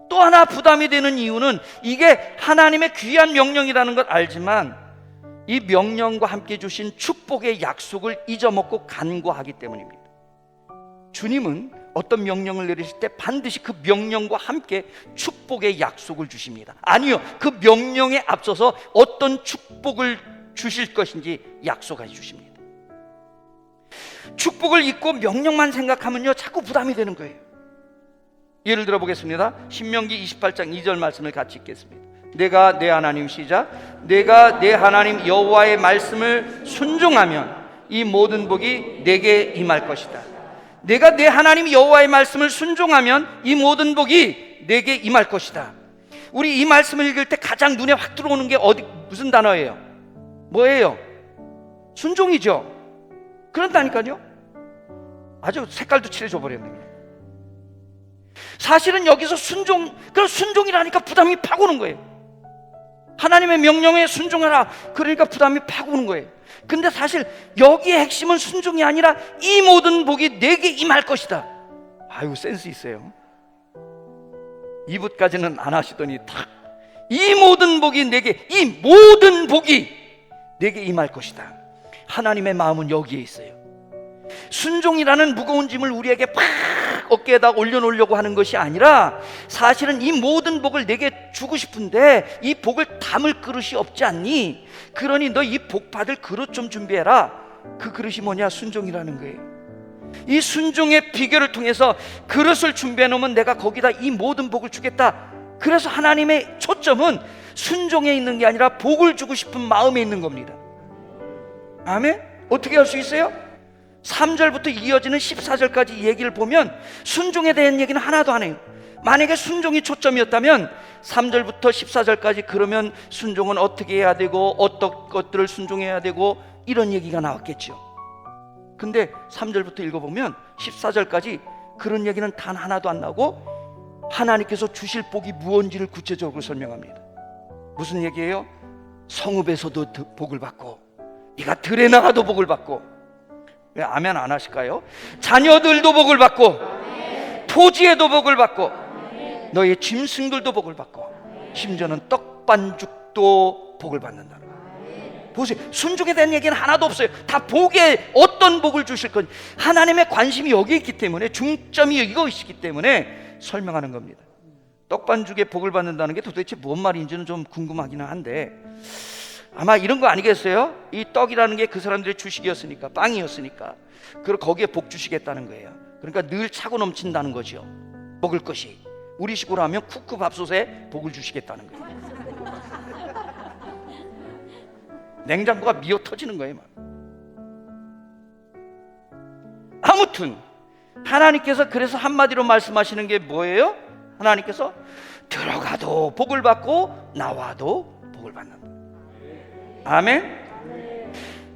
또 하나 부담이 되는 이유는 이게 하나님의 귀한 명령이라는 걸 알지만 이 명령과 함께 주신 축복의 약속을 잊어먹고 간과하기 때문입니다. 주님은 어떤 명령을 내리실 때 반드시 그 명령과 함께 축복의 약속을 주십니다. 아니요, 그 명령에 앞서서 어떤 축복을 주실 것인지 약속해 주십니다. 축복을 잊고 명령만 생각하면요, 자꾸 부담이 되는 거예요. 예를 들어 보겠습니다. 신명기 28장 2절 말씀을 같이 읽겠습니다. 내가 내 하나님, 시작. 내가 내 하나님 여호와의 말씀을 순종하면 이 모든 복이 내게 임할 것이다. 내가 내 하나님 여호와의 말씀을 순종하면 이 모든 복이 내게 임할 것이다. 우리 이 말씀을 읽을 때 가장 눈에 확 들어오는 게 무슨 단어예요? 뭐예요? 순종이죠. 그런다니까요. 아주 색깔도 칠해줘 버렸네요. 사실은 여기서 그런 순종이라니까 부담이 팍 오는 거예요. 하나님의 명령에 순종하라, 그러니까 부담이 팍 오는 거예요. 근데 사실 여기의 핵심은 순종이 아니라 이 모든 복이 내게 임할 것이다. 아유, 센스 있어요. 2부까지는 안 하시더니 탁, 이 모든 복이 내게 임할 것이다. 하나님의 마음은 여기에 있어요. 순종이라는 무거운 짐을 우리에게 팍 어깨에다 올려놓으려고 하는 것이 아니라 사실은 이 모든 복을 내게 주고 싶은데 이 복을 담을 그릇이 없지 않니? 그러니 너 이 복 받을 그릇 좀 준비해라. 그 그릇이 뭐냐? 순종이라는 거예요. 이 순종의 비결을 통해서 그릇을 준비해 놓으면 내가 거기다 이 모든 복을 주겠다. 그래서 하나님의 초점은 순종에 있는 게 아니라 복을 주고 싶은 마음에 있는 겁니다. 아멘? 어떻게 할 수 있어요? 3절부터 이어지는 14절까지 얘기를 보면 순종에 대한 얘기는 하나도 안 해요. 만약에 순종이 초점이었다면 3절부터 14절까지 그러면 순종은 어떻게 해야 되고 어떤 것들을 순종해야 되고 이런 얘기가 나왔겠죠. 근데 3절부터 읽어보면 14절까지 그런 얘기는 단 하나도 안 나오고 하나님께서 주실 복이 무언지를 구체적으로 설명합니다. 무슨 얘기예요? 성읍에서도 복을 받고 네가 들에 나가도 복을 받고, 왜 아멘 안 하실까요? 자녀들도 복을 받고 토지에도 복을 받고 너의 짐승들도 복을 받고 심지어는 떡반죽도 복을 받는다. 보세요. 순종에 대한 얘기는 하나도 없어요. 다 복에 어떤 복을 주실 건지 하나님의 관심이 여기에 있기 때문에, 중점이 이거 있기 때문에 설명하는 겁니다. 떡반죽에 복을 받는다는 게 도대체 뭔 말인지는 좀 궁금하기는 한데 아마 이런 거 아니겠어요? 이 떡이라는 게 그 사람들의 주식이었으니까, 빵이었으니까 그리고 거기에 복 주시겠다는 거예요. 그러니까 늘 차고 넘친다는 거죠. 먹을 것이. 우리 식으로 하면 쿠쿠 밥솥에 복을 주시겠다는 거예요. 냉장고가 미어 터지는 거예요 막. 아무튼 하나님께서 그래서 한마디로 말씀하시는 게 뭐예요? 하나님께서 들어가도 복을 받고 나와도 복을 받는다. 아멘.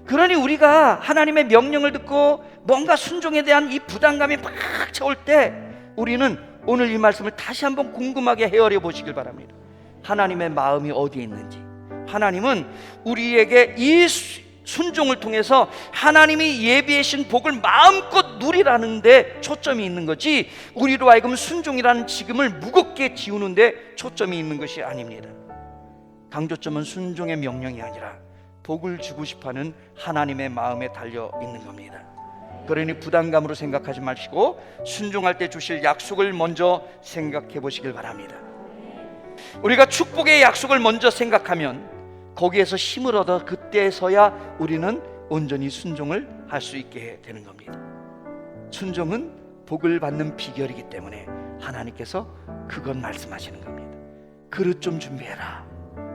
그러니 우리가 하나님의 명령을 듣고 뭔가 순종에 대한 이 부담감이 막 차올 때 우리는 오늘 이 말씀을 다시 한번 궁금하게 헤아려 보시길 바랍니다. 하나님의 마음이 어디에 있는지. 하나님은 우리에게 이 순종을 통해서 하나님이 예비해 주신 복을 마음껏 누리라는 데 초점이 있는 거지, 우리로 하여금 순종이라는 지금을 무겁게 지우는 데 초점이 있는 것이 아닙니다. 강조점은 순종의 명령이 아니라 복을 주고 싶어하는 하나님의 마음에 달려 있는 겁니다. 그러니 부담감으로 생각하지 마시고 순종할 때 주실 약속을 먼저 생각해 보시길 바랍니다. 우리가 축복의 약속을 먼저 생각하면 거기에서 힘을 얻어 그때서야 우리는 온전히 순종을 할 수 있게 되는 겁니다. 순종은 복을 받는 비결이기 때문에 하나님께서 그건 말씀하시는 겁니다. 그릇 좀 준비해라.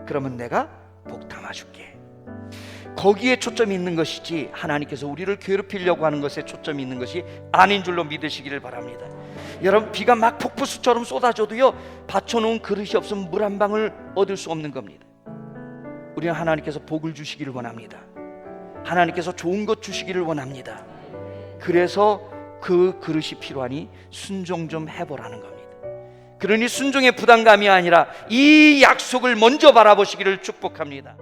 그러면 내가 복 담아줄게. 거기에 초점이 있는 것이지 하나님께서 우리를 괴롭히려고 하는 것에 초점이 있는 것이 아닌 줄로 믿으시기를 바랍니다. 여러분, 비가 막 폭포수처럼 쏟아져도요, 받쳐놓은 그릇이 없으면 물 한 방울 얻을 수 없는 겁니다. 우리는 하나님께서 복을 주시기를 원합니다. 하나님께서 좋은 것 주시기를 원합니다. 그래서 그 그릇이 필요하니 순종 좀 해보라는 겁니다. 그러니 순종의 부담감이 아니라 이 약속을 먼저 바라보시기를 축복합니다.